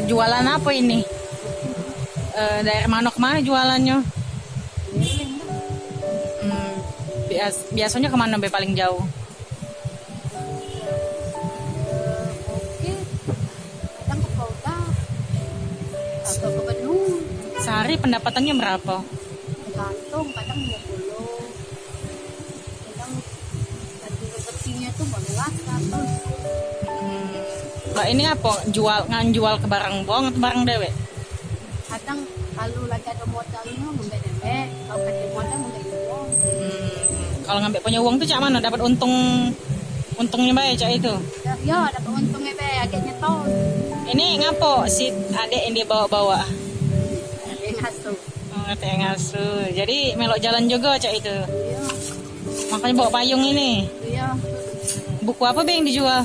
Jualan apa ini? Daerah mana kemana jualannya? Biasanya kemana be paling jauh? Oke, kadang ke kota atau ke Bandung. Sehari pendapatannya berapa? Tergantung, kadang 20, kadang lagi rezekinya tuh banyak 100. Mbak ini apa? Nganjual ke barang bohong atau barang dewek? Kadang kalau lagi ada modalnya ngambil dewek, kalau ada modal ngambil uang. Kalau ngambil punya uang tuh cak mana? Dapat untungnya baik cak itu. Ya, dapat untungnya be, adiknya tahun. Ini ngapo si adek yang dia bawa-bawa? Ada yang ngasuh. Ngerti ngasuh. Jadi melok jalan juga cak itu. Iya, Makanya bawa payung ini. iya. Buku apa be yang dijual?